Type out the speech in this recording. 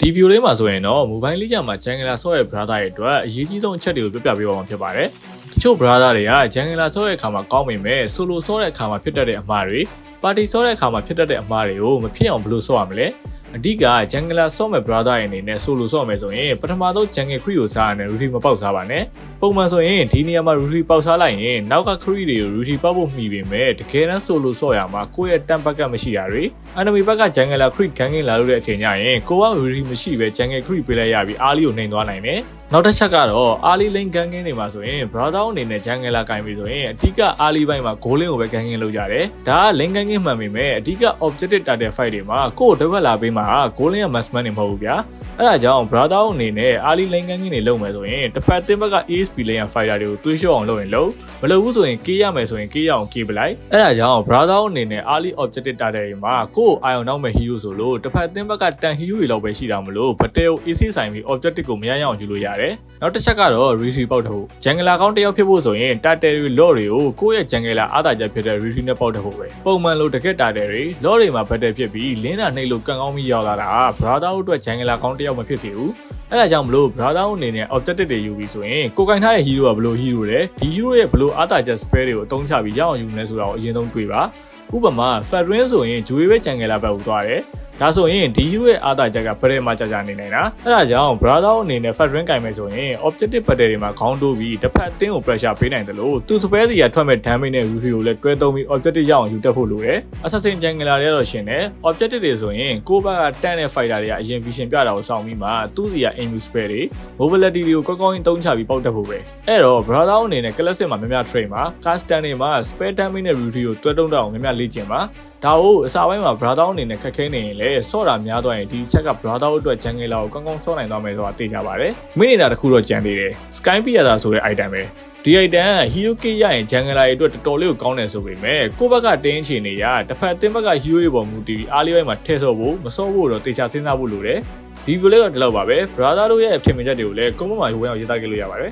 ဒီဗီဒီယိုလေးမှာဆိုရင်တော့ mobile လေးကြမှာ Jangler ဆော့ရဲ့ brother ရဲ့အတွက်အရေးကြီးဆုံးအချက်တွေကိုပြပြပေးပါမှာဖြစ်ပါတယ်။တချို့ brother တွေက Jangler ဆော့ရဲ့အခါမှာကောင်းပေမဲ့ solo ဆော့တဲ့အခါမှာဖြစ်တတ်တဲ့အမှားတွေ party ဆော့တဲ့အခါမှာဖြစ်တတ်တဲ့အမှားတွေကိုမဖြစ်အောင်ဘယ်လိုဆော့ရမလဲ။အဓိက Jangler ဆော့မဲ့ brother ရဲ့အနေနဲ့ solo ဆော့မယ်ဆိုရင်ပထမဆုံး Jungle Creep ကိုစားရတဲ့ routine မပေါက်စားပါနဲ့။ပုံမှန်ဆိုရင်ဒီနေရာမှာ routine ပေါက်စားလိုက်ရင်နောက်က Creep တွေကို routine ပေါက်ဖို့မှီပေမဲ့တကယ်တမ်း solo ဆော့ရမှာကိုယ့်ရဲ့တန်ပတ်ကမရှိတာတွေ enemy ဘက်က Jangler Creep ဂန်းကင်းလာလို့တဲ့အချိန်ညရင်ကိုက routine မရှိပဲ Jungle Creep ပေးလိုက်ရပြီးအားလီကိုနှိမ်သွားနိုင်တယ်။နောက်တစ်ချက်ကတော့အားလီ lane ဂန်းကင်းတွေမှာဆိုရင် brother အနေနဲ့ Jangler ကင်ပြီးဆိုရင်အဓိကအားလီပိုင်းမှာ goal lane ကိုပဲဂန်းကင်းလုပ်ကြတယ်။ဒါက lane ဂန်းကင်းမှန်ပေမဲ့အဓိက objective target fight တွေမှာကိုယ့်ဒုက္ခလာပေးမှာ goal lane က must-man တွေမဟုတ်ဘူးဗျာ။အဲ့ဒါကြောင့် brother အနေနဲ့အားလီ lane ဂန်းကင်းတွေလုပ်မယ်ဆိုရင်တစ်ဖက်တင်းဘက်က ESP lane က fighter တွေကိုတွေးလျှော့အောင်လုပ်ရင်လုပ်မလုပ်ဘူးဆိုရင်ကေးရမယ်ဆိုရင်ကေးရအောင်ကေးပလိုက်အဲ့ဒါကြောင့် brother အနေနဲ့ early objective target တွေမှာကိုယ့်အာရုံနောက်မဲ့ hero ဆိုလို့တစ်ဖက်တင်းဘက်ကတန် hero တွေလောက်ပဲရှိတာမလို့ဘတဲကို AC ဆိုင်ပြီး objective ကိုမရရအောင်ယူလို့ရတယ်နောက်တစ်ချက်ကတော့ retreat ပေါက်ထုတ် Jangler ကောင်းတစ်ယောက်ဖြစ်ဖို့ဆိုရင် target တွေ law တွေကိုကိုယ့်ရဲ့ Jangler အားသာချက်ဖြစ်တဲ့ retreat နဲ့ပေါက်ထုတ်ဖို့ပဲပုံမှန်လို့တကက် target တွေ law တွေမှာ battle ဖြစ်ပြီးလင်းတာနှိပ်လို့ကန်ကောင်းပြီးရောက်လာတာ brother တို့အတွက် Jangler ကောင်းတစ်ယောက်မဖြစ်စေဘူးအဲ့ဒါကြောင့်မလို့ brother အနေနဲ့ objective တွေယူပြီးဆိုရင်ကိုကင်ထားတဲ့ hero ကဘယ်လို hero လဲဒီ hero ရဲ့ဘယ်လိုအားသာချက် spell တွေကိုအသုံးချပြီးရအောင်ယူမလဲဆိုတာကိုအရင်ဆုံးတွေးပါဥပမာ Fadrin ဆိုရင်ဂျွေပဲ Jangler ဘက်ကိုသွားတယ်ဒါဆိုရင်ဒီ hero ရဲ့အားသာချက်ကဘယ်မှာကြာနေနိုင်တာအဲ့ဒါကြောင့် brother အနေနဲ့ Fadrin ကင်မယ်ဆိုရင် objective battle တွေမှာခေါင်းတိုးပြီးတစ်ဖက်အသင်းကို pressure ပေးနိုင်တယ်လို့သူ spell စီကထွက်မဲ့ damage နဲ့ review ကိုလည်းတွဲသုံးပြီး objective ရအောင်ယူတတ်ဖို့လိုတယ် assassin Jangler တွေတော့ရှင်တယ် objective တွေဆိုရင်ကိုယ့်ဘက်ကတန်တဲ့ fighter တွေကအရင် vision ပြတာကိုစောင့်ပြီးမှသူ့စီက aim spell တွေ mobility တွေကိုကောင်းကောင်းကြီးသုံးချပြီးပေါက်တတ်ဖို့ပဲအဲ့တော့ brother အနေနဲ့ classic မှာများများ train မှာ cast stand တွေမှာ spell damage နဲ့ review ကိုတွဲသုံးတော့အောင်များများလေ့ကျင့်ပါဒါကိုအစာပိုင်းမှာ brother အနေနဲ့ခက်ခဲနေရင်လည်းဆော့တာများသွားရင်ဒီချက်က brother အတွက် Jangler ကိုကောင်းကောင်းဆော့နိုင်သွားမယ်ဆိုတာသိကြပါတယ်မိနေတာတစ်ခုတော့ကြံသေးတယ် Sky Piazza ဆိုတဲ့ item ပဲဒီ item က hero kit ရရင် Jangler တွေအတွက်တော်တော်လေးကိုကောင်းတယ်ဆိုပေမဲ့ကိုယ့်ဘက်ကတင်းချင်နေရတစ်ဖက်တင်းဘက်က hero တွေပေါ်မူတည်ပြီးအားလေးပိုင်းမှာထည့်ဆော့ဖို့မဆော့ဖို့တော့တေချာစဉ်းစားဖို့လိုတယ်ဒီ video လေးကဒီလောက်ပါပဲ brother တို့ရဲ့အဖြစ်မြင်ချက်တွေကိုလည်း comment မှာဝင်အောင်ရေးသားခဲ့လို့ရပါတယ်